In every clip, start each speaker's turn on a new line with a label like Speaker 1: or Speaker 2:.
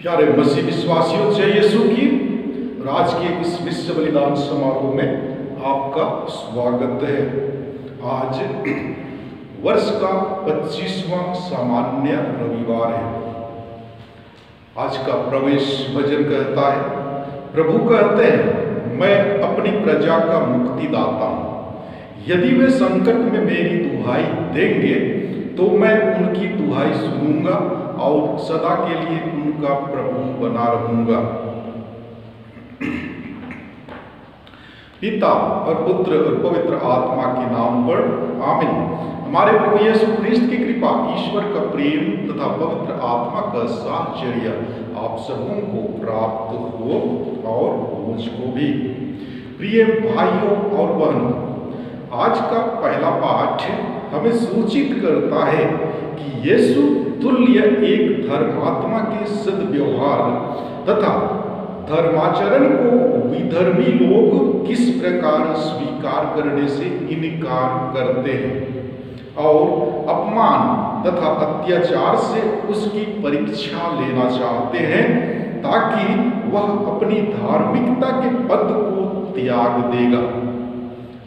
Speaker 1: प्यारे मसीह विश्वासियों, जय यीशु की। आज के इस विश्व बलिदान समारोह में आपका स्वागत है। आज वर्ष का 25वां सामान्य रविवार है। आज का प्रवेश भजन कहता है, प्रभु कहते हैं, मैं अपनी प्रजा का मुक्तिदाता हूँ। यदि वे संकट में मेरी दुहाई देंगे तो मैं उनकी दुहाई सुनूंगा और सदा के लिए उनका प्रभु बना रहूंगा। पिता और पुत्र और पवित्र आत्मा के नाम पर आमीन। हमारे प्रभु यीशु ख्रिस्त की कृपा, ईश्वर का प्रेम तथा पवित्र आत्मा का साहचर्य आप सबों को प्राप्त हो और मुझको भी। प्रिय भाइयों और बहनों, आज का पहला पाठ हमें सूचित करता है कि यीशु तुल्य एक धर्मात्मा के सद्व्यवहार तथा धर्माचरण को विधर्मी लोग किस प्रकार स्वीकार करने से इनकार करते हैं और अपमान तथा अत्याचार से उसकी परीक्षा लेना चाहते हैं ताकि वह अपनी धार्मिकता के पद को त्याग देगा।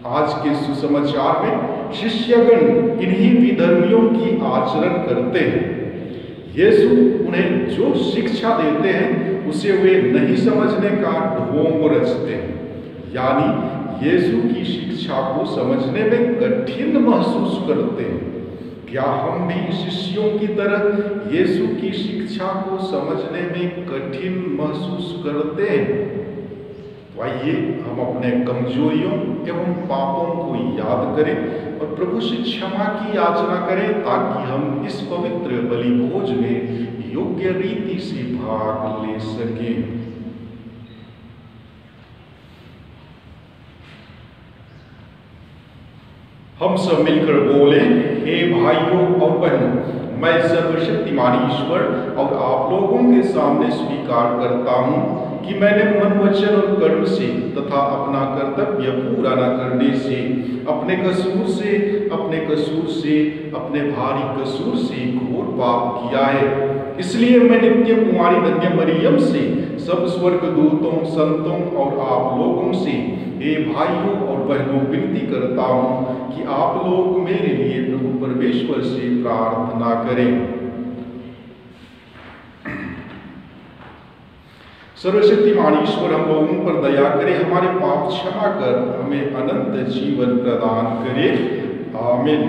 Speaker 1: आज के सुसमाचार में शिष्यगण इन्हीं विधर्मियों की आचरण करते हैं। यीशु उन्हें जो शिक्षा देते हैं उसे वे नहीं समझने का ढोंग रचते हैं, यानी यीशु की शिक्षा को समझने में कठिन महसूस करते हैं। क्या हम भी शिष्यों की तरह यीशु की शिक्षा को समझने में कठिन महसूस करते हैं? तो आइए हम अपने कमजोरियों एवं पापों को याद करें और प्रभु से क्षमा की याचना करें ताकि हम इस पवित्र बलि भोज में योग्य रीति से भाग ले सकें। हम सब मिलकर बोले, हे भाइयों और बहनों, मैं सर्वशक्तिमान ईश्वर और आप लोगों के सामने स्वीकार करता हूँ कि मैंने मन, वचन और कर्म से तथा अपना कर्तव्य पूरा न करने से, अपने कसूर से, अपने भारी कसूर से घोर पाप किया है। इसलिए मैं नित्य कुमारी धन्य मरियम से, सब स्वर्गदूतों, संतों और आप लोगों से, हे भाइयों और बहनों, विनती करता हूँ कि आप लोग मेरे लिए प्रभु परमेश्वर से प्रार्थना करें। सर्वशक्तिमान ईश्वर हम लोगों पर दया करे, हमारे पाप क्षमा कर हमें अनंत जीवन प्रदान करे। आमीन।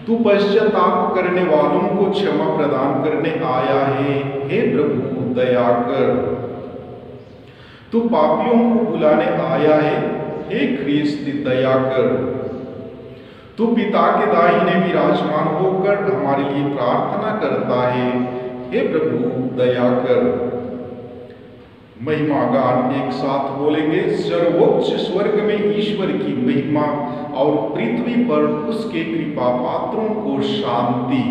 Speaker 1: तू पश्चाताप करने वालों को क्षमा प्रदान करने आया है, हे प्रभु दया कर। तू पापियों को बुलाने आया है, हे ख्रिस्त दया कर। तू पिता के दाहिने विराजमान होकर हमारे लिए प्रार्थना करता है, हे प्रभु दया कर। महिमा गान एक साथ बोलेंगे। सर्वोच्च स्वर्ग में ईश्वर की महिमा और पृथ्वी पर उसके कृपा पात्रों को शांति।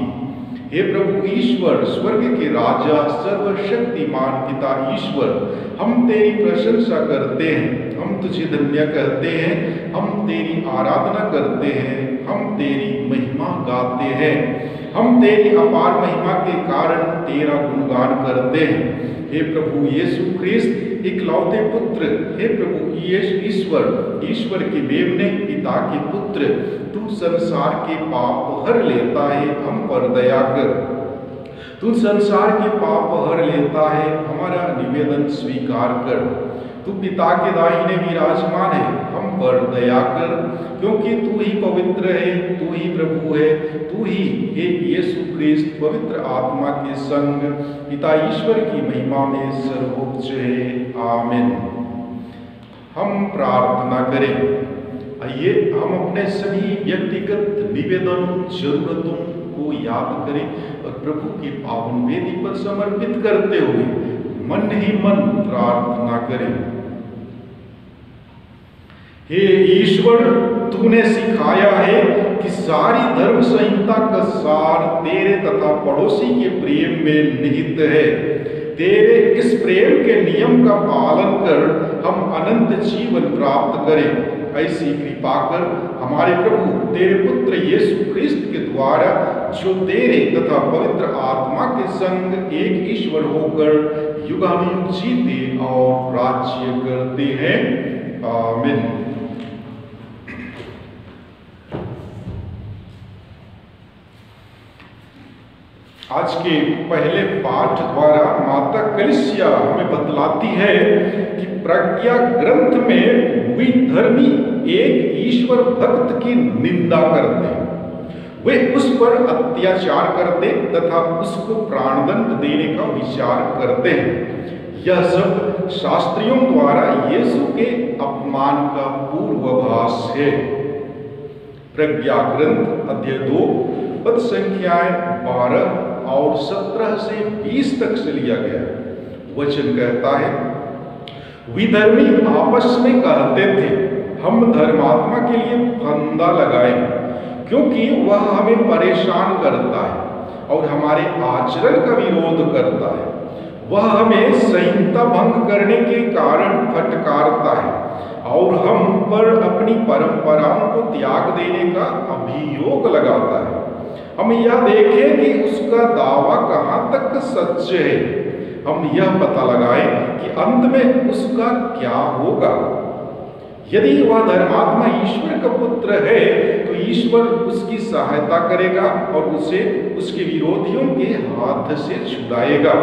Speaker 1: हे प्रभु ईश्वर, स्वर्ग के राजा, सर्वशक्तिमान पिता ईश्वर, हम तेरी प्रशंसा करते हैं, हम तुझे धन्य कहते हैं, हम तेरी आराधना करते हैं, हम तेरी महिमा गाते हैं, हम तेरी अपार महिमा के कारण तेरा गुणगान करते हैं। हे प्रभु यीशु ख्रिस्त इकलौते पुत्र, हे प्रभु ईश्वर के मेमने, पिता के पुत्र, तू संसार के पाप हर लेता है, हम पर दया कर। तू संसार के पाप हर लेता है, हमारा निवेदन स्वीकार कर। तू पिता के दाहिने विराजमान है, हम पर दया कर, क्योंकि तू ही पवित्र है, तू ही प्रभु है, तू ही हे यीशु ख्रिस्त पवित्र आत्मा के संग पिता ईश्वर की महिमा में सर्वोच्च है। आमीन। हम प्रार्थना करें। आइए हम अपने सभी व्यक्तिगत निवेदनों, जरूरतों को याद करें और प्रभु की पावन वेदी पर समर्पित करते हुए मन ही मन प्रार्थना करें। हे ईश्वर, तूने सिखाया है कि सारी धर्म संहिता का सार तेरे तथा पड़ोसी के प्रेम में निहित है। तेरे इस प्रेम के नियम का पालन कर हम अनंत जीवन प्राप्त करें। ऐसी कृपा कर हमारे प्रभु तेरे पुत्र यीशु ख्रिस्त के द्वारा, जो तेरे तथा पवित्र आत्मा के संग एक ईश्वर होकर युगानुयुग जीते और राज्य करते हैं। आमीन। आज के पहले पाठ द्वारा माता कलीसिया हमें बतलाती है कि प्रज्ञा ग्रंथ में विधर्मी एक ईश्वर भक्त की निंदा करते हैं। वे उस पर अत्याचार करते तथा उसको प्राणदंड देने का विचार करते हैं। यह सब शास्त्रियों द्वारा यीशु के अपमान का पूर्वाभास है। प्रज्ञा ग्रंथ अध्याय 2 पद संख्याएं 12 और 17 से 20 तक से लिया गया। वचन कहता है, विधर्मी आपस में कहते थे, हम धर्मात्मा के लिए फंदा लगाएं, क्योंकि वह हमें परेशान करता है और हमारे आचरण का विरोध करता है। वह हमें संहिता भंग करने के कारण फटकारता है और हम पर अपनी परंपराओं को त्याग देने का अभियोग लगाता है। हम यह देखें कि उसका दावा कहाँ तक सच है। हम यह पता लगाएं कि अंत में उसका क्या होगा। यदि वह धर्मात्मा ईश्वर का पुत्र है तो ईश्वर उसकी सहायता करेगा और उसे उसके विरोधियों के हाथ से छुड़ाएगा।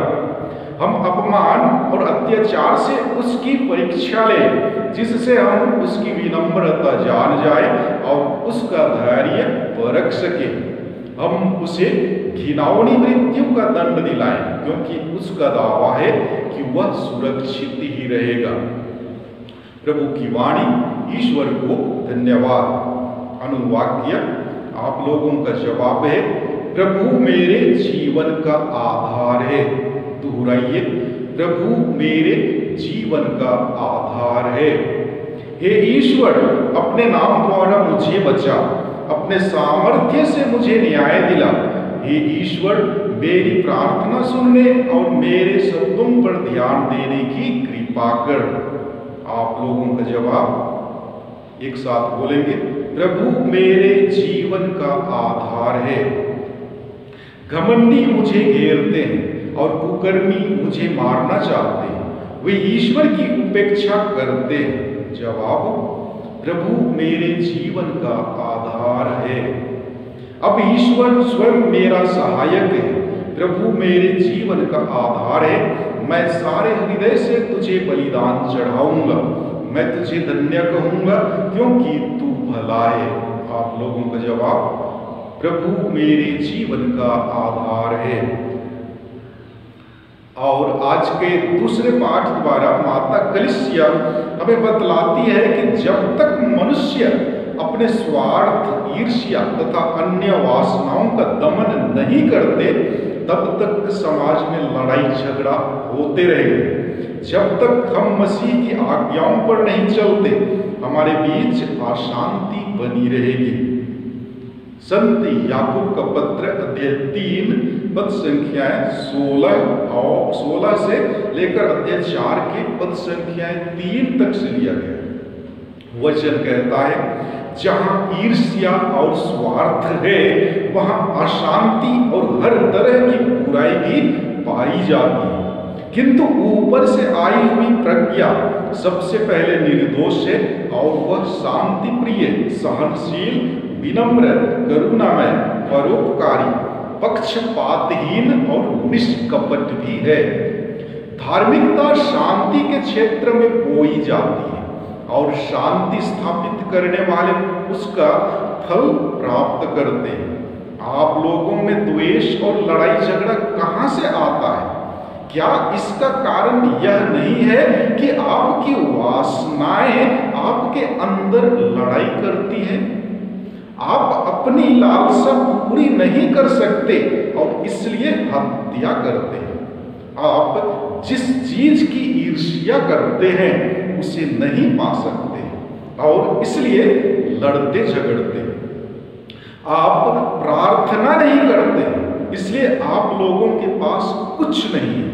Speaker 1: हम अपमान और अत्याचार से उसकी परीक्षा लें, जिससे हम उसकी विनम्रता जान जाएं और उसका धैर्य परख सकें। हम उसे घिनौनी मृत्यु का दंड दिलाएं, क्योंकि उसका दावा है कि वह सुरक्षित ही रहेगा। प्रभु की वाणी। ईश्वर को धन्यवाद। अनुवाक्य आप लोगों का जवाब है, प्रभु मेरे जीवन का आधार है। दोहराइए, प्रभु मेरे जीवन का आधार है। हे ईश्वर, अपने नाम द्वारा मुझे बचा, अपने सामर्थ्य से मुझे न्याय दिला। हे ईश्वर, मेरी प्रार्थना सुनने और मेरे शब्दों पर ध्यान देने की कृपा कर। आप लोगों का जवाब एक साथ बोलेंगे, प्रभु मेरे जीवन का आधार है। घमंडी मुझे घेरते हैं और कुकर्मी मुझे मारना चाहते हैं, वे ईश्वर की उपेक्षा करते हैं। जवाब, प्रभु मेरे जीवन का आधार है। अब ईश्वर स्वयं मेरा सहायक है। प्रभु मेरे जीवन का आधार है। मैं सारे हृदय से तुझे बलिदान चढ़ाऊंगा। मैं तुझे धन्य कहूंगा, क्योंकि तू भला है। आप लोगों का जवाब, प्रभु मेरे जीवन का आधार है। और आज के दूसरे पाठ द्वारा माता कलीसिया हमें बतलाती है कि जब तक मनुष्य अपने स्वार्थ, ईर्ष्या तथा अन्य वासनाओं का दमन नहीं करते, तब तक समाज में लड़ाई झगड़ा होते रहेंगे। जब तक हम मसीह की आज्ञाओं पर नहीं चलते, हमारे बीच अशांति बनी रहेगी। संत याकूब का पत्र अध्याय 3 पद संख्याएं 16 से लेकर अध्याय 4 के पद संख्याएं 3 तक से लिया गया। वचन कहता है, जहां ईर्ष्या और स्वार्थ है, वहां अशांति और हर तरह की बुराई भी पाई जाती है। किंतु ऊपर से आई हुई प्रज्ञा सबसे पहले निर्दोष है और वह शांति प्रिय, सहनशील, विनम्र, करुणामय, परोपकारी, पक्षपातहीन और निष्कपट भी है। धार्मिकता शांति के क्षेत्र में बोई जाती है और शांति स्थापित करने वाले उसका फल प्राप्त करते हैं। आप लोगों में द्वेष और लड़ाई झगड़ा कहां से आता है? क्या इसका कारण यह नहीं है कि आपकी वासनाएं आपके अंदर लड़ाई करती हैं? आप अपनी लालसा पूरी नहीं कर सकते और इसलिए हत्या करते हैं। आप जिस चीज की ईर्ष्या करते हैं उसे नहीं पा सकते और इसलिए लड़ते झगड़ते हैं। आप प्रार्थना नहीं करते, इसलिए आप लोगों के पास कुछ नहीं है।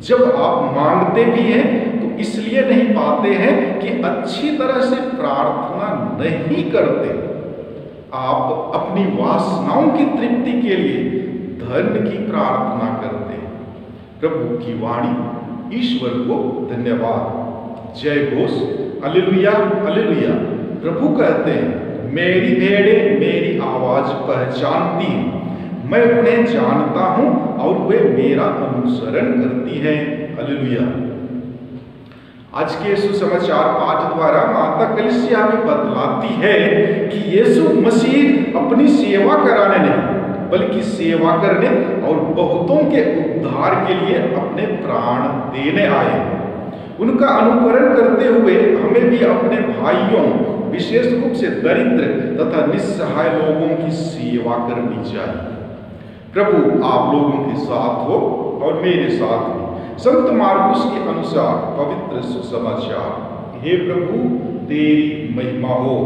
Speaker 1: जब आप मांगते भी हैं तो इसलिए नहीं पाते हैं कि अच्छी तरह से प्रार्थना नहीं करते। आप अपनी वासनाओं की तृप्ति के लिए धन की प्रार्थना करते हैं। प्रभु की वाणी, ईश्वर को धन्यवाद। जय घोष, हालेलुया हालेलुया। प्रभु कहते हैं, मेरी भेड़ें मेरी आवाज पहचानती हैं, मैं उन्हें जानता हूं और वे मेरा अनुसरण करती हैं। हालेलुया। आज के सुसमाचार पाठ द्वारा माता कलीसिया हमें बतलाती है कि यीशु मसीह अपनी सेवा कराने नहीं बल्कि सेवा करने और बहुतों के उद्धार के लिए अपने प्राण देने आए। उनका अनुकरण करते हुए हमें भी अपने भाइयों, विशेष रूप से दरिद्र तथा निस्सहाय लोगों की सेवा करनी चाहिए। प्रभु आप लोगों के साथ हो और मेरे साथ भी। संत मार्कुस के अनुसार पवित्र सुसमाचार। हे प्रभु तेरी महिमा हो।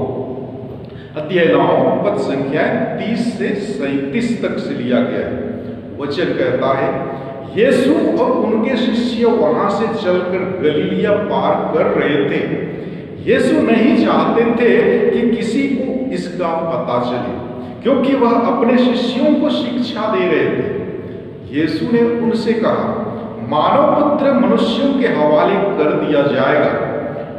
Speaker 1: अध्याय 9 पद संख्या 30 से 37 तक से लिया गया है। वचन कहता है, यीशु और उनके शिष्य वहां से चलकर गलीलिया पार कर रहे थे। यीशु नहीं चाहते थे कि किसी को इसका पता चले, क्योंकि वह अपने शिष्यों को शिक्षा दे रहे थे। यीशु ने उनसे कहा, मानव पुत्र मनुष्यों के हवाले कर दिया जाएगा,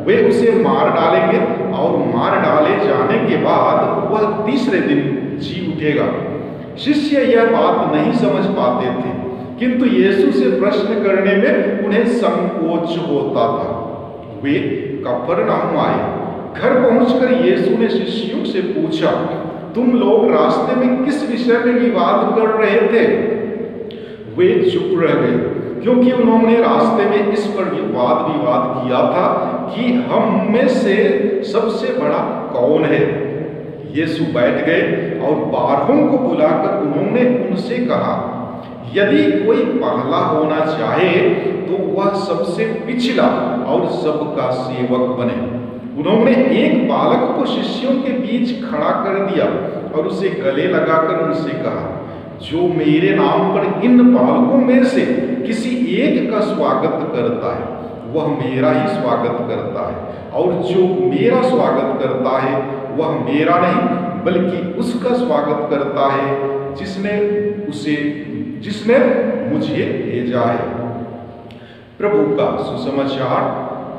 Speaker 1: वे उसे मार डालेंगे और मार डाले जाने के बाद वह तीसरे दिन जी उठेगा। शिष्य यह बात नहीं समझ पाते थे, किंतु यीशु से प्रश्न करने में उन्हें संकोच होता था। वे कफरनहूम आए। घर पहुंचकर यीशु ने शिष्यों से पूछा, तुम लोग रास्ते में किस विषय में विवाद कर रहे थे? वे चुप रह गए, क्योंकि उन्होंने रास्ते में इस पर विवाद किया था कि हम में से सबसे बड़ा कौन है। यीशु बैठ गए और 12 को बुलाकर उन्होंने उनसे कहा, यदि कोई पहला होना चाहे तो वह सबसे पिछला और सबका सेवक बने। उन्होंने एक बालक को शिष्यों के बीच खड़ा कर दिया और उसे गले लगाकर उनसे कहा, जो मेरे नाम पर इन बालकों में से किसी एक का स्वागत करता है वह मेरा ही स्वागत करता है, और जो मेरा स्वागत करता है वह मेरा नहीं बल्कि उसका स्वागत करता है जिसने मुझे भेजा है। प्रभु का सुसमाचार।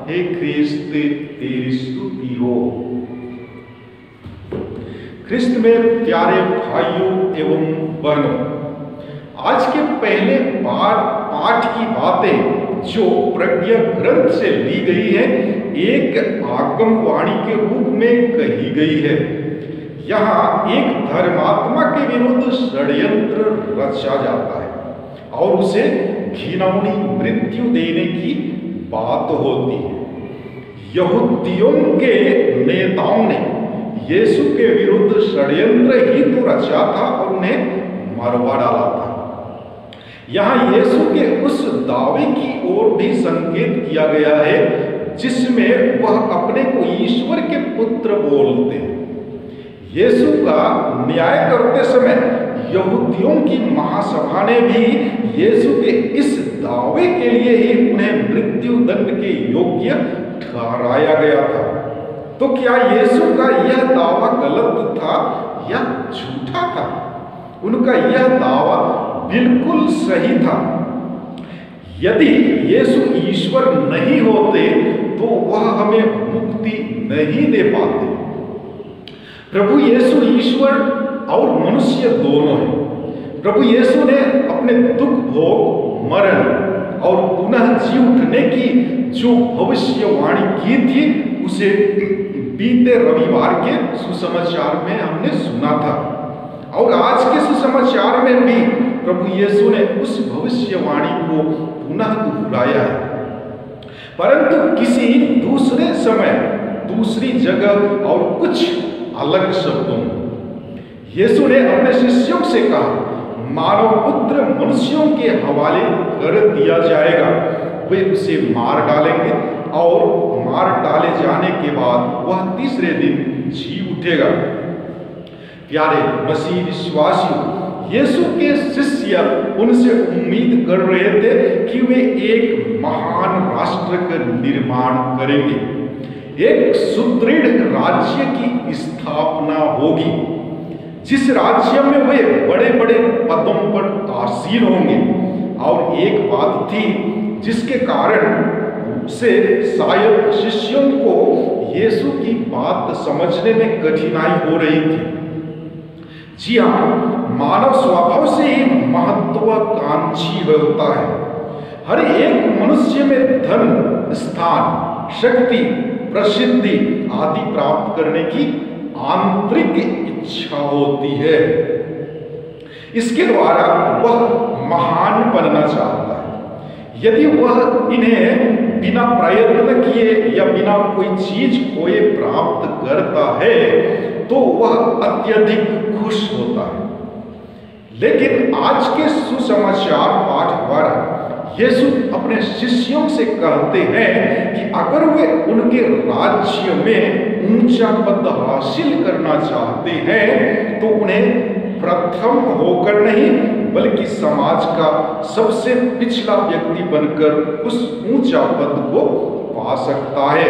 Speaker 1: हे ख्रिस्त तेरी स्तुति हो। ख्रिस्त में प्यारे भाइयों एवं बहनों, आज के पहले पाठ की बातें जो प्रज्ञा ग्रंथ से ली गई है, एक आगम वाणी के रूप में कही गई है। यहाँ एक धर्मात्मा के विरुद्ध षड्यंत्र रचा जाता है और उसे घिनौनी मृत्यु देने की बात होती है। यहूदियों के नेताओं ने यीशु के विरुद्ध षड्यंत्र ही तो रचा था और उन्हें मरवा डाला था। यहाँ यीशु के उस दावे की ओर भी संकेत किया गया है जिसमें वह अपने को ईश्वर के पुत्र बोलते हैं। यीशु का न्याय करते समय यहूदियों की महासभा ने भी यीशु के इस दावे के लिए ही उन्हें मृत्यु दंड के योग्य ठहराया गया था। तो क्या यीशु का यह दावा गलत था या झूठा था? उनका यह दावा बिल्कुल सही था। यदि यीशु ईश्वर नहीं होते तो वह हमें मुक्ति नहीं दे पाते। प्रभु यीशु ईश्वर और मनुष्य दोनों हैं। प्रभु यीशु ने अपने दुख भोग, मरण और पुनः जी उठने की जो भविष्यवाणी की थी उसे बीते रविवार के सुसमाचार में हमने सुना था, और आज के सुसमाचार में भी प्रभु यीशु ने उस भविष्यवाणी को पुनः दोहराया है, परंतु किसी दूसरे समय, दूसरी जगह और कुछ अलग शब्दों में। यीशु ने अपने शिष्यों से कहा, मानव पुत्र मनुष्यों के हवाले कर दिया जाएगा, वे उसे मार डालेंगे और मार डाले जाने के बाद वह तीसरे दिन जी उठेगा। प्यारे मसीह विश्वासियों, यीशु के शिष्य उनसे उम्मीद कर रहे थे कि वे एक महान राष्ट्र का निर्माण करेंगे, एक सुदृढ़ राज्य की स्थापना होगी, जिस राज्य में वे बड़े बड़े पदों पर आसीन होंगे। और एक बात थी जिसके कारण से शायद शिष्यों को यीशु की बात समझने में कठिनाई हो रही थी। जी हाँ, मानव स्वभाव से ही महत्वाकांक्षी होता है। हर एक मनुष्य में धन, स्थान, शक्ति, प्रसिद्धि आदि प्राप्त करने की आंतरिक इच्छा होती है। इसके द्वारा वह महान बनना चाहता है। यदि वह इन्हें बिना प्रयत्न किए या बिना कोई चीज खोए प्राप्त करता है तो वह अत्यधिक खुश होता है। लेकिन आज के सुसमाचार पाठ द्वारा यीशु अपने शिष्यों से कहते हैं कि अगर वे उनके राज्य में ऊंचा पद हासिल करना चाहते हैं तो उन्हें प्रथम होकर नहीं बल्कि समाज का सबसे पिछला व्यक्ति बनकर उस ऊंचा पद को पा सकता है।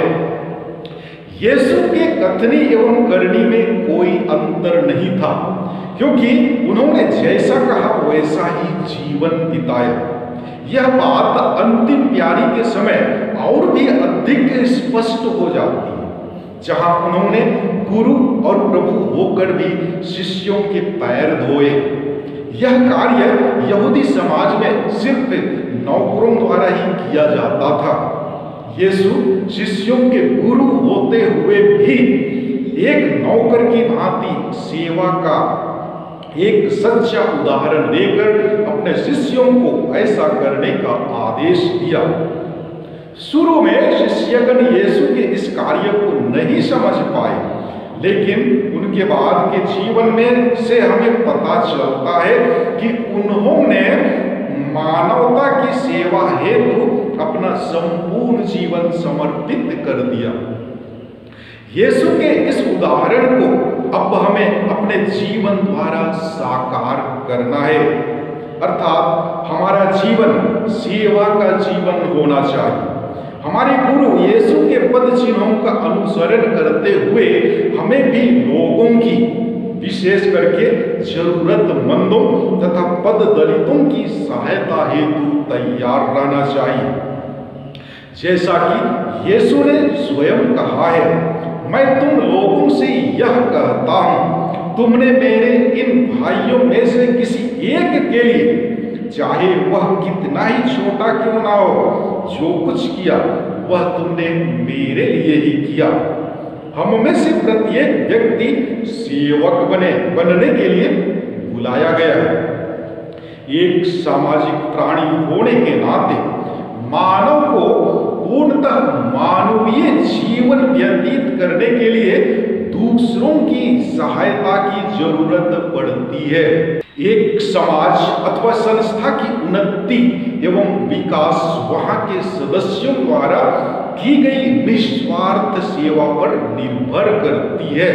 Speaker 1: यीशु के कथनी एवं करनी में कोई अंतर नहीं था, क्योंकि उन्होंने जैसा कहा वैसा ही जीवन बिताया। यह बात अंतिम प्यारी के समय और भी अधिक स्पष्ट हो जाती है, जहां उन्होंने गुरु और प्रभु होकर भी शिष्यों के पैर धोए। यह कार्य यहूदी समाज में सिर्फ नौकरों द्वारा ही किया जाता था। यीशु शिष्यों के गुरु होते हुए भी एक नौकर की भांति सेवा का एक सच्चा उदाहरण देकर अपने शिष्यों को ऐसा करने का आदेश दिया। शुरू में शिष्यगण यीशु के इस कार्य को नहीं समझ पाए, लेकिन उनके बाद के जीवन में से हमें पता चलता है कि उन्होंने मानवता की सेवा हेतु अपना संपूर्ण जीवन समर्पित कर दिया। यीशु के इस उदाहरण को अब हमें अपने जीवन द्वारा साकार करना है, अर्थात हमारा जीवन सेवा का जीवन होना चाहिए। हमारे गुरु यीशु के पद चिन्हों का अनुसरण करते हुए हमें भी लोगों की, विशेष करके जरूरतमंदों तथा पद दलितों की सहायता हेतु तैयार रहना चाहिए। जैसा कि यीशु ने स्वयं कहा है, मैं तुम लोगों से यह कहता हूं, तुमने मेरे इन भाइयों में से किसी एक के लिए, चाहे वह कितना ही छोटा क्यों ना हो, जो कुछ किया वह तुमने मेरे लिए ही किया। हम में से प्रत्येक व्यक्ति सेवक बनने के लिए बुलाया गया है। एक सामाजिक प्राणी होने के नाते मानव को पूर्णतः मानवीय जीवन व्यतीत करने के लिए दूसरों की सहायता की जरूरत पड़ती है। एक समाज अथवा संस्था की उन्नति एवं विकास वहां के सदस्यों द्वारा की गई निस्वार्थ सेवा पर निर्भर करती है।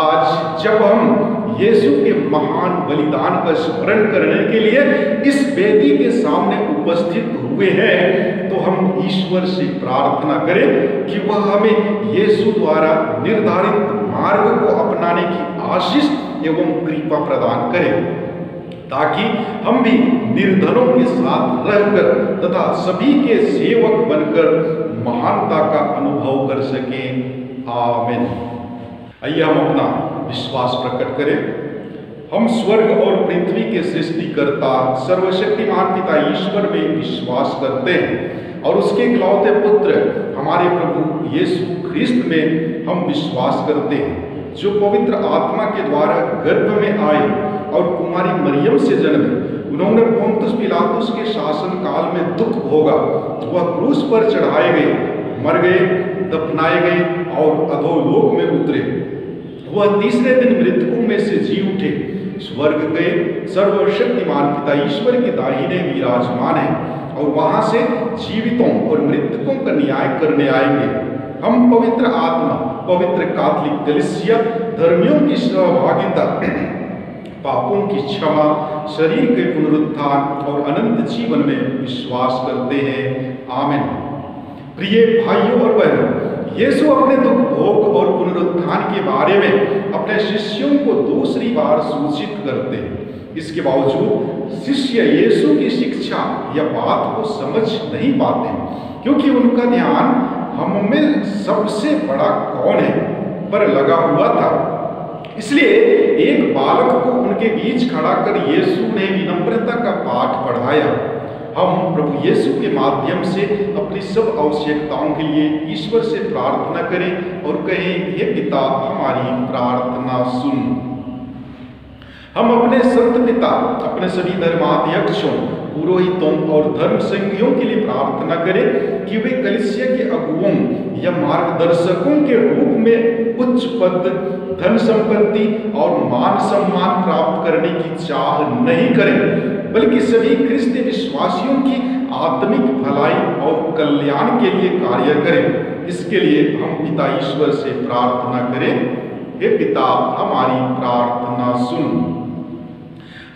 Speaker 1: आज जब हम यीशु के महान बलिदान का स्मरण करने के लिए इस वेदी के सामने उपस्थित हुए हैं, तो हम ईश्वर से प्रार्थना करें कि वह हमें यीशु द्वारा निर्धारित मार्ग को अपनाने की आशीष एवं कृपा प्रदान करें, ताकि हम भी निर्धनों के साथ रहकर तथा सभी के सेवक बनकर महानता का अनुभव कर सकें। आमीन। आइए हम अपना विश्वास प्रकट करें। हम स्वर्ग और पृथ्वी के सृष्टिकर्ता सर्वशक्तिमान पिता ईश्वर में विश्वास करते हैं और उसके इकलौते पुत्र हमारे प्रभु यीशु ख्रिस्त में हम विश्वास करते हैं, जो पवित्र आत्मा के द्वारा गर्भ में आए और कुमारी मरियम से जन्मे। उन्होंने पोंतुस पिलातुस के शासन काल में दुख भोगा, वह क्रूस पर चढ़ाए गए, मर गए, दफनाए गए और अधोलोक में उतरे। वह तीसरे दिन मृतकों में से जी उठे, स्वर्ग गए, सर्वशक्तिमान पिता ईश्वर के दाहिने विराजमान है और वहां से जीवितों और मृतकों का न्याय करने आएंगे। हम पवित्र आत्मा, पवित्र कैथोलिक कलीसिया, धर्मियों की सहभागिता, पापों की क्षमा, शरीर के पुनरुत्थान और अनंत जीवन में विश्वास करते हैं। आमीन। प्रिय भाइयों और बहनों, यीशु अपने दुख भोग और पुनरुत्थान के बारे में अपने शिष्यों को दूसरी बार सूचित करते हैं। इसके बावजूद शिष्य यीशु की शिक्षा या बात को समझ नहीं पाते, क्योंकि उनका ध्यान हम में सबसे बड़ा कौन है पर लगा हुआ था। इसलिए एक बालक को उनके बीच खड़ा कर यीशु ने विनम्रता का पाठ पढ़ाया। हम प्रभु यीशु के माध्यम से अपनी सब आवश्यकताओं के लिए ईश्वर से प्रार्थना करें और कहें, हे पिता, हमारी प्रार्थना सुन। हम अपने संत पिता, अपने सभी धर्माध्यक्षों, पुरोहितों और धर्म संघियों के लिए प्रार्थना करें कि वे कलीसिया के अगुवों या मार्गदर्शकों के रूप में उच्च पद, धन संपत्ति और मान सम्मान प्राप्त करने की चाह नहीं करें, बल्कि सभी ख्रिस्ती विश्वासियों की आत्मिक भलाई और कल्याण के लिए कार्य करें। इसके लिए हम पिता ईश्वर से प्रार्थना करें, हे पिता, हमारी प्रार्थना सुन।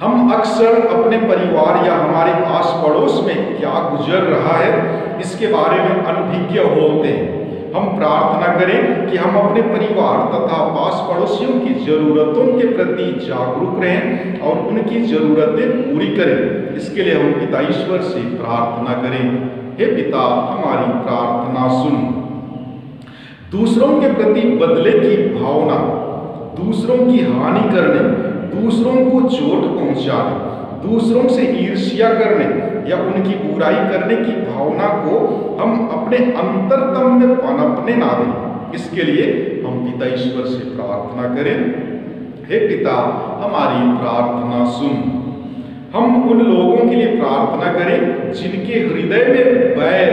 Speaker 1: हम अक्सर अपने परिवार या हमारे आस पड़ोस में क्या गुजर रहा है इसके बारे में अनभिज्ञ होते हैं। हम प्रार्थना करें कि हम अपने परिवार तथा पास पड़ोसियों की जरूरतों के प्रति जागरूक रहें और उनकी जरूरतें पूरी करें। इसके लिए हम पिता ईश्वर से प्रार्थना करें, हे पिता, हमारी प्रार्थना सुन। दूसरों के प्रति बदले की भावना, दूसरों की हानि करने, दूसरों को चोट पहुंचाने, दूसरों से ईर्ष्या करने या उनकी बुराई करने की भावना को हम अपने अंतरतम में पनपने ना दें। इसके लिए हम पिता ईश्वर से प्रार्थना करें, हे पिता, हमारी प्रार्थना सुन। हम उन लोगों के लिए प्रार्थना करें जिनके हृदय में बैर,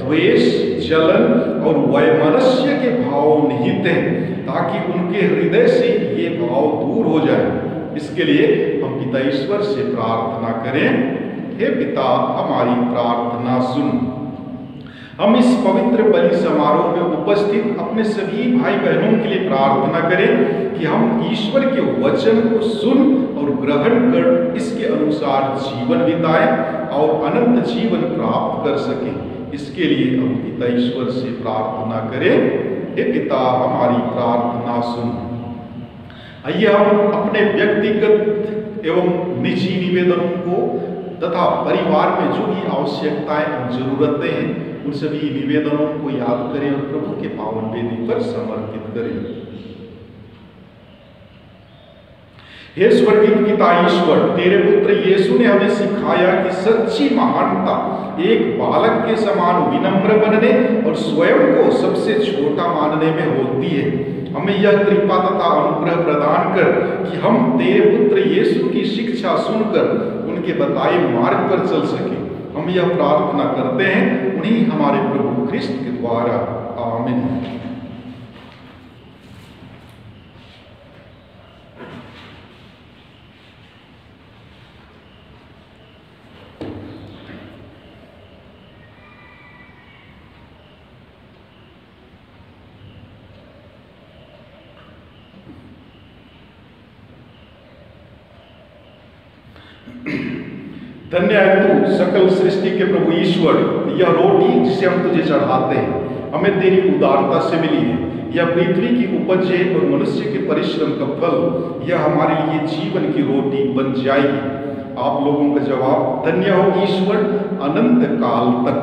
Speaker 1: द्वेष, जलन और वैमनस्य के भाव निहित हैं, ताकि उनके हृदय से ये भाव दूर हो जाए। इसके लिए हम पिता ईश्वर से प्रार्थना करें, हे पिता, हमारी प्रार्थना सुन। हम इस पवित्र बलि समारोह में उपस्थित अपने सभी भाई बहनों के लिए प्रार्थना करें कि हम ईश्वर के वचन को सुन और ग्रहण कर इसके अनुसार जीवन बिताएं और अनंत जीवन प्राप्त कर सकें। इसके लिए हम पिता ईश्वर से प्रार्थना करें, हे पिता, हमारी प्रार्थना सुन। आइए हम अपने व्यक्तिगत एवं निजी निवेदनों को तथा परिवार में जो भी आवश्यकताएं और जरूरतें हैं उन सभी निवेदनों को याद करें और प्रभु के पावन वेदी पर समर्पित करें। हे स्वर्गीय पिता ईश्वर, तेरे पुत्र यीशु ने हमें सिखाया कि सच्ची महानता एक बालक के समान विनम्र बनने और स्वयं को सबसे छोटा मानने में होती है। हमें यह कृपा तथा अनुग्रह प्रदान कर कि हम तेरे पुत्र यीशु की शिक्षा सुनकर उनके बताए मार्ग पर चल सके। हम यह प्रार्थना करते हैं उन्हीं हमारे प्रभु ख्रिस्त के द्वारा, आमीन। धन्य है तू सकल सृष्टि के प्रभु ईश्वर, यह रोटी जिसे हम तुझे चढ़ाते हैं हमें तेरी उदारता से मिली है। यह पृथ्वी की उपज है और मनुष्य के परिश्रम का फल, यह हमारे लिए जीवन की रोटी बन जाएगी। आप लोगों का जवाब, धन्य हो ईश्वर अनंत काल तक।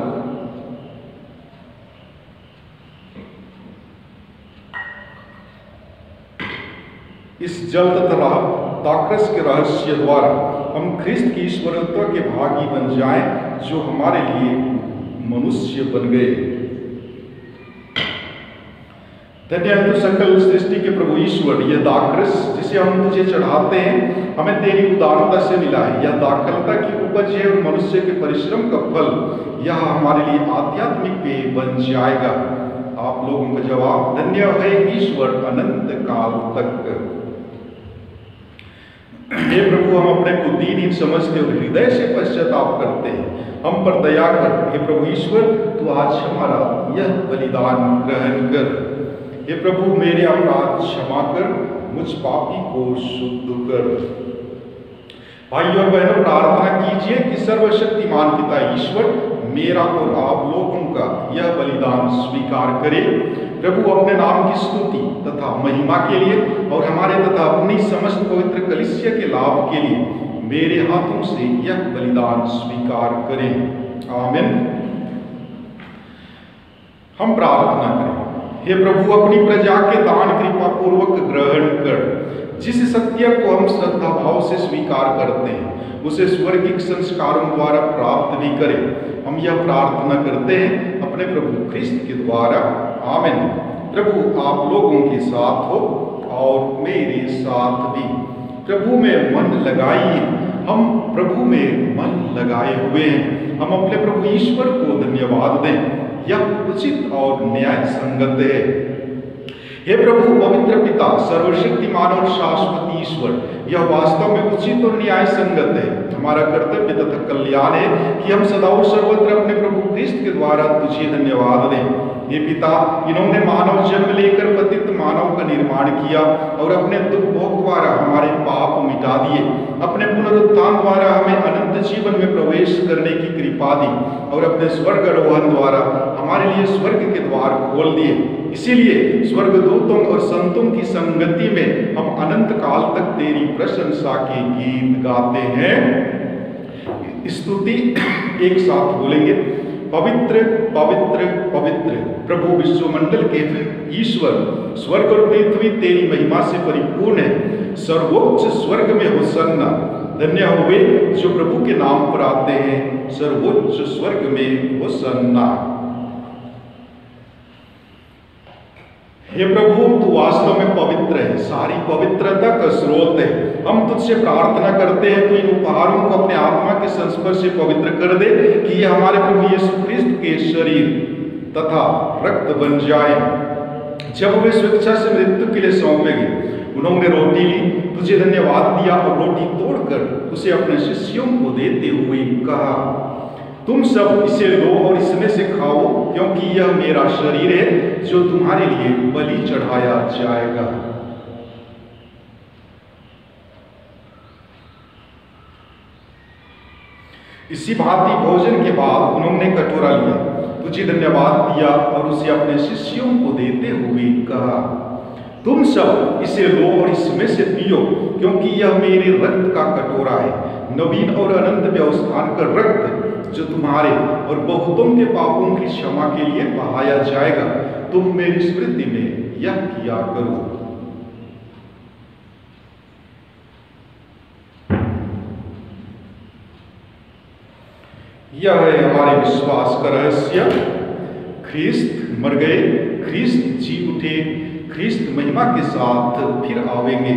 Speaker 1: इस जल तथा दाखरस के रहस्य द्वारा हम ख्रिस्त की ईश्वरत्व के भागी बन जाएं, जो हमारे लिए मनुष्य बन गए। धन्य है तू सकल सृष्टि के प्रभु ईश्वर, यह दाखरस जिसे हम तुझे चढ़ाते हैं हमें तेरी उदारता से मिला है। यह दाखलता की उपज है और मनुष्य के परिश्रम का फल, यह हमारे लिए आध्यात्मिक पेय बन जाएगा। आप लोगों का जवाब, धन्य है ईश्वर अनंत काल तक। हे प्रभु, हम अपने को दीनहीन समझते और हृदय से पश्चाताप करते हैं, हम पर दया कर। हे प्रभु ईश्वर, तू आज हमारा यह बलिदान ग्रहण कर। हे प्रभु, मेरे अपराध क्षमा कर, मुझ पापी को शुद्ध कर। भाई और बहनों, प्रार्थना कीजिए कि सर्वशक्तिमान पिता ईश्वर मेरा और आप लोगों का यह बलिदान स्वीकार करे प्रभु अपने नाम की स्तुति तथा महिमा के लिए और हमारे तथा अपनी समस्त पवित्र कलीसिया के लाभ के लिए मेरे हाथों से यह बलिदान स्वीकार करें। आमीन। हम प्रार्थना करें। हे प्रभु, अपनी प्रजा के दान कृपा पूर्वक ग्रहण कर। जिस सत्य को हम श्रद्धा भाव से स्वीकार करते हैं उसे स्वर्गिक संस्कारों द्वारा प्राप्त भी करें। हम यह प्रार्थना करते हैं अपने प्रभु ख्रिस्त के द्वारा। आमीन। प्रभु आप लोगों के साथ हो और मेरे साथ भी। प्रभु में मन लगाइए। हम प्रभु में मन लगाए हुए हैं। हम अपने प्रभु ईश्वर को धन्यवाद दें। यह उचित और न्याय संगत है। हे प्रभु पवित्र पिता, सर्वशक्तिमान और शाश्वत ईश्वर, यह वास्तव में उचित और न्याय संगत है। हमारा कर्तव्य तथा कल्याण है कि हम सदा और सर्वत्र अपने प्रभु ख्रिस्त के द्वारा तुझे धन्यवाद दें। हे पिता, इन्होंने मानव जन्म लेकर पतित मानव का निर्माण किया और अपने दुख भोग द्वारा हमारे पाप मिटा दिए। अपने पुनरुत्थान द्वारा हमें अनंत जीवन में प्रवेश करने की कृपा दी और अपने स्वर्ग आरोहण द्वारा हमारे लिए स्वर्ग के द्वार खोल दिए। इसीलिए स्वर्गदूतों और संतों की संगति में हम अनंत काल तक तेरी प्रशंसा के गीत गाते हैं। स्तुति एक साथ बोलेंगे। पवित्र पवित्र पवित्र प्रभु विश्वमंडल के ईश्वर, स्वर्ग और पृथ्वी तेरी महिमा से परिपूर्ण है। सर्वोच्च स्वर्ग में होसन्ना। धन्य हुए जो प्रभु के नाम पर आते हैं। सर्वोच्च स्वर्ग में होसन्ना। हे प्रभु, तू वास्तव में पवित्र है, सारी पवित्रता का स्रोत है। हम तुझसे प्रार्थना करते हैं तू इन उपहारों को अपने आत्मा के संस्पर्श से पवित्र कर दे कि ये हमारे प्रभु यीशु ख्रिस्त के शरीर तथा रक्त बन जाए। जब वे स्वेच्छा से मृत्यु के लिए सौंपे गए, उन्होंने रोटी ली, तुझे धन्यवाद दिया और रोटी तोड़कर उसे अपने शिष्यों को देते हुए कहा, तुम सब इसे लो और इसमें से खाओ, क्योंकि यह मेरा शरीर है जो तुम्हारे लिए बलि चढ़ाया जाएगा। इसी भांति भोजन के बाद उन्होंने कटोरा लिया, तुझे धन्यवाद दिया और उसे अपने शिष्यों को देते हुए कहा, तुम सब इसे लो और इसमें से पियो, क्योंकि यह मेरे रक्त का कटोरा है, नवीन और अनंत व्यवस्थान का रक्त, जो तुम्हारे और बहुतों के पापों की क्षमा के लिए बहाया जाएगा। तुम मेरी स्मृति में यह किया करो। यह है हमारे विश्वास का रहस्य। ख्रिस्त मर गए, ख्रिस्त जी उठे, ख्रिस्त महिमा के साथ फिर आवेंगे।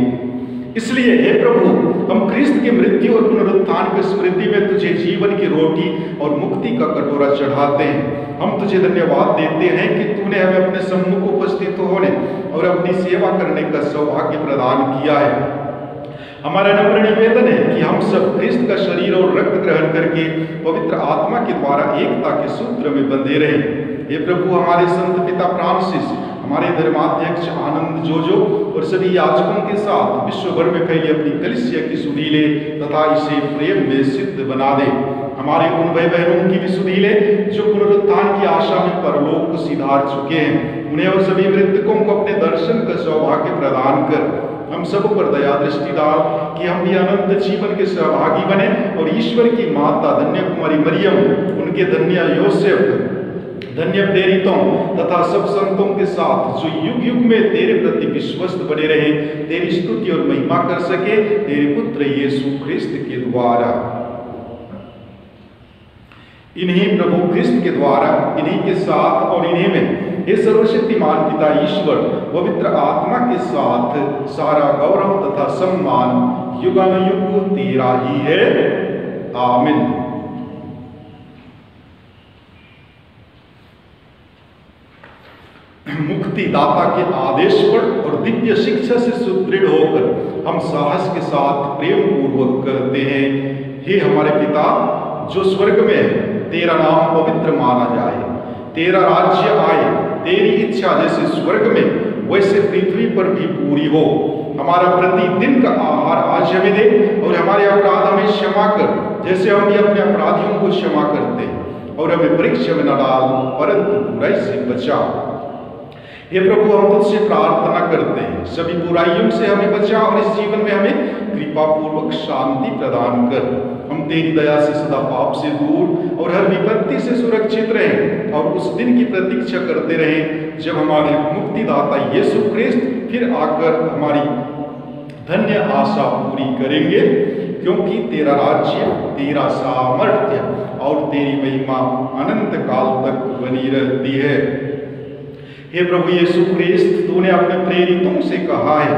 Speaker 1: इसलिए हे प्रभु, हम ख्रिस्त की मृत्यु और पुनरुत्थान की स्मृति में तुझे जीवन की रोटी और मुक्ति का कटोरा चढ़ाते हैं। हम तुझे धन्यवाद देते हैं कि तूने हमें अपने सम्मुख उपस्थित होने और अपनी सेवा करने का सौभाग्य प्रदान किया है। हमारा नम्र निवेदन है कि हम सब ख्रिस्त का शरीर और रक्त ग्रहण करके पवित्र आत्मा के द्वारा एकता के सूत्र में बंधे रहें। हे प्रभु, हमारे संत पिता फ्रांसिस, हमारे धर्माध्यक्ष आनंद जोजो और सभी याजकों के साथ विश्व भर में फैली अपनी कलीसिया की सुधीले तथा इसे प्रेम में सिद्ध बना दे। हमारे उन भाई बहनों की भी सुधीले जो पुनरुत्थान की आशा में परलोक को सिधार चुके हैं, उन्हें और सभी मृतकों को अपने दर्शन का सौभाग्य प्रदान कर हम सब पर दया दृष्टि डाल कि हम भी अनंत जीवन के सहभागी बने और ईश्वर की माता धन्य कुमारी मरियम, उनके धन्य योसेफ, धन्य प्रेरितों तथा सब संतों के साथ जो युग युग में तेरे प्रति विश्वस्त बने रहे, तेरी स्तुति और महिमा कर सके तेरे पुत्र यीशु ख्रिस्त के द्वारा। इन्हीं प्रभु ख्रिस्त के द्वारा, इन्हीं के साथ और इन्हीं में हे सर्वशक्तिमान पिता ईश्वर पवित्र आत्मा के साथ सारा गौरव तथा सम्मान युगानुयुग तेरा ही है। आमीन। मुक्तिदाता के आदेश पर और दिव्य शिक्षा से सुदृढ़ होकर हम साहस के साथ प्रेम पूर्वक कहते हैं, हे हमारे पिता जो स्वर्ग में है, तेरा नाम पवित्र माना जाए, तेरा राज्य आए, तेरी इच्छा जैसे स्वर्ग में वैसे पृथ्वी पर भी पूरी हो। हमारा प्रतिदिन का आहार आज हमें दे और हमारे अपराध हमें क्षमा कर, जैसे हम भी अपने अपराधियों को क्षमा करते हैं, और हमें परीक्षा में न डाल परंतु बुराई से बचा। हे प्रभु, हम तुझसे प्रार्थना करते हैं, सभी बुराइयों से हमें बचा और इस जीवन में हमें कृपा पूर्वक शांति प्रदान कर। हम तेरी दया से सदा पाप से दूर और हर विपत्ति से सुरक्षित रहें और उस दिन की प्रतीक्षा करते रहें जब हमारे मुक्तिदाता यीशु ख्रिस्त फिर आकर हमारी धन्य आशा पूरी करेंगे, क्योंकि तेरा राज्य, तेरा सामर्थ्य और तेरी महिमा अनंत काल तक बनी रहती है। हे प्रभु यीशु ख्रिस्त, तूने अपने प्रेरितों से कहा है,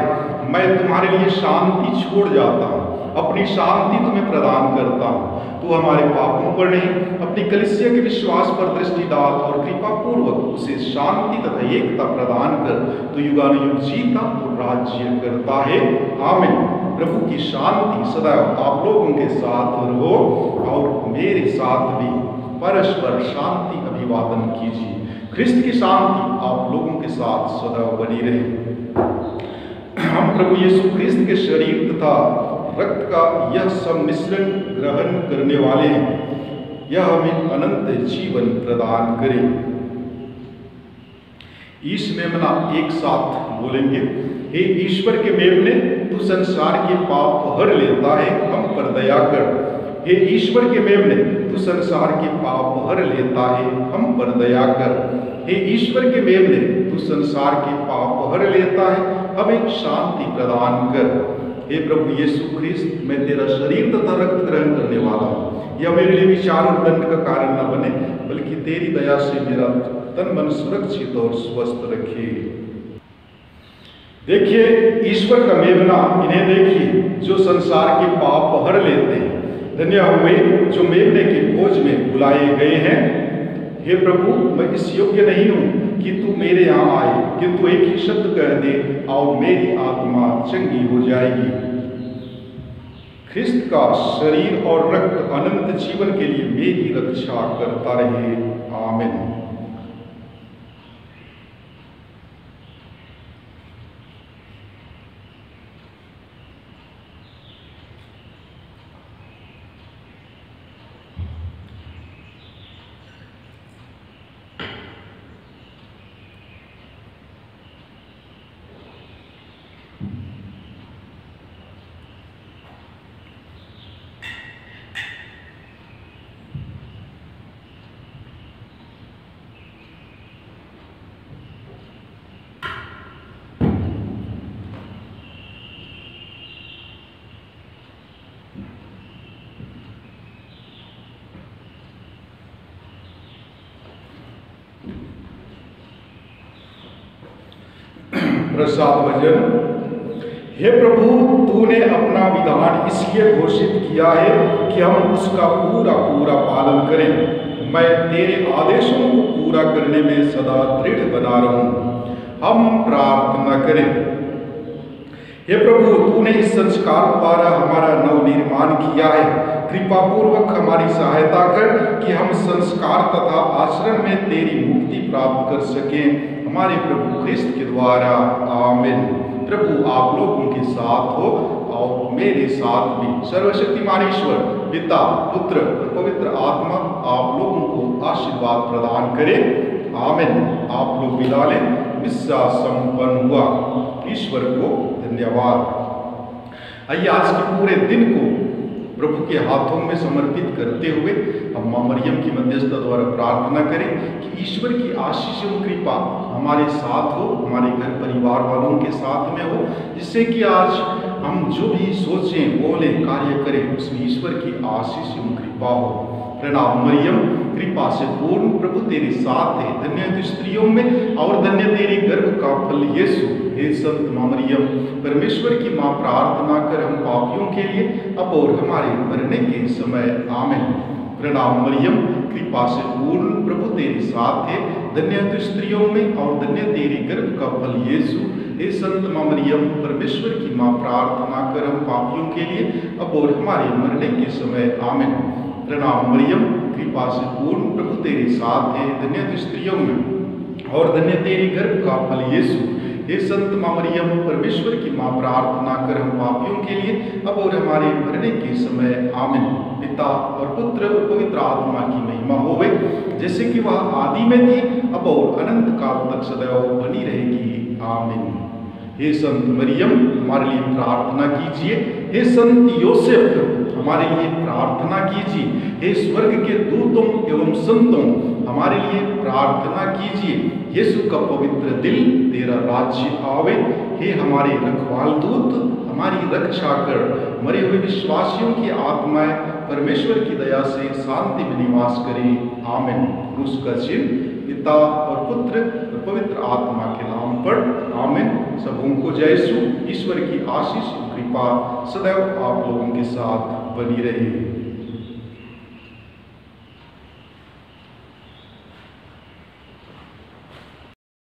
Speaker 1: मैं तुम्हारे लिए शांति छोड़ जाता हूँ, अपनी शांति तुम्हें प्रदान करता हूँ। तू हमारे पापों पर नहीं, अपनी कलीसिया के विश्वास पर दृष्टि डाल और कृपा पूर्वक उसे शांति तथा एकता प्रदान कर। तू युगानुयुग जीता और राज्य करता है। आमीन। प्रभु की शांति सदैव आप लोगों के साथ रहो और मेरे साथ भी परस्पर शांति अभिवादन कीजिए। ख्रिस्त की शांति आप लोगों के साथ सदैव बनी रहे। हम प्रभु यीशु ख्रिस्त के शरीर तथा रक्त का यह सम्मिश्रण ग्रहण करने वाले हैं, यह हमें अनंत जीवन प्रदान करे। ईश मेमना एक साथ बोलेंगे। हे ईश्वर के मेमने, तू संसार के पाप हर लेता है, हम पर दया कर। हे ईश्वर के मेमने, तू संसार के पाप हर लेता है, हम पर दया कर। हे ईश्वर के मेमने, तू संसार के पाप हर लेता है, हमें शांति प्रदान कर। हे प्रभु यीशु ख्रिस्त, मैं तेरा शरीर तथा रक्त ग्रहण करने वाला हूँ। यह मेरे लिए विचार और दंड का कारण न बने, बल्कि तेरी दया से मेरा तन मन सुरक्षित और स्वस्थ रखे। देखिए ईश्वर का मेमना, इन्हें देखिए जो संसार के पाप हर लेते हैं। धन्य हुए जो मेमने के भोज में बुलाए गए हैं। हे प्रभु, मैं इस योग्य नहीं हूँ कि तू मेरे यहाँ आए, किंतु एक ही शब्द कह दे और मेरी आत्मा चंगी हो जाएगी। ख्रिस्त का शरीर और रक्त अनंत जीवन के लिए मेरी रक्षा करता रहे। आमीन। प्रसाद भजन। हे प्रभु, तूने अपना विधान इसलिए घोषित किया है कि हम उसका पूरा पूरा पालन करें। मैं तेरे आदेशों को पूरा करने में सदा दृढ़ बना रहूं। हम प्रार्थना करें। हे प्रभु, तूने इस संस्कार द्वारा हमारा नवनिर्माण किया है। कृपा पूर्वक हमारी सहायता कर कि हम संस्कार तथा आचरण में तेरी मुक्ति प्राप्त कर सकें, हमारे प्रभु ख्रिस्त के द्वारा। आमीन। प्रभु आप लोगों के साथ हो और मेरे साथ भी। सर्वशक्तिमान ईश्वर पिता, पुत्र और पवित्र आत्मा आप लोगों को आशीर्वाद प्रदान करे। आमीन। आप लोग विदा लें। मिस्सा संपन्न हुआ। ईश्वर को धन्यवाद। आइए आज के पूरे दिन को प्रभु के हाथों में समर्पित करते हुए हम मां मरियम की मध्यस्थता द्वारा प्रार्थना करें कि ईश्वर की आशीष एवं कृपा हमारे साथ हो, हमारे घर परिवार वालों के साथ में हो, जिससे कि आज हम जो भी सोचें, बोलें, कार्य करें उसमें ईश्वर की आशीष एवं कृपा हो। प्रणाम मरियम, कृपा से पूर्ण, प्रभु तेरे साथ है। धन्य तू स्त्रियों में और धन्य तेरे गर्भ का फल यीशु। हे संत मां मरियम, परमेश्वर की मां, प्रार्थना कर हम पापियों के लिए अब और हमारे मरने के समय। आमीन। प्रणाम मरियम, कृपा से पूर्ण, प्रभु तेरे साथ है। धन्य तू स्त्रियों में और धन्य तेरे गर्भ का फल यीशु। हे संत मां मरियम, परमेश्वर की मां, प्रार्थना कर हम पापियों के लिए अब और हमारे मरने के समय। आमीन। प्रणाम मरियम, कृपा से पूर्ण, प्रभु तेरे साथ है। धन्य तू स्त्रियों में और धन्य तेरे गर्भ का फल यीशु। हे संत मां मरियम, परमेश्वर की मां, प्रार्थना कर हम पापियों के लिए अब और हमारे मरने के समय। आमीन। पिता और पुत्र और पवित्र आत्मा की महिमा महिमा होवे, जैसे कि वह आदि में थी, अब और अनंत काल तक सदैव बनी रहेगी। आमीन। हे संत मरियम, हमारे लिए प्रार्थना कीजिए। हे संत योसेफ, हमारे लिए प्रार्थना कीजिए। हे स्वर्ग के दूतों एवं संतों, हमारे लिए प्रार्थना कीजिए। यीशु का पवित्र दिल, तेरा राज्य आवे। हे हमारे रखवाल दूत, हमारी रक्षा कर। मरे हुए विश्वासियों की आत्माएं परमेश्वर की दया से शांति में निवास करें। आमीन। क्रूस का चिन्ह पिता और पुत्र और पवित्र आत्मा के नाम पर। आमीन। सबों को जय यीशु। ईश्वर की आशीष कृपा सदैव आप लोगों के साथ बनी रहे।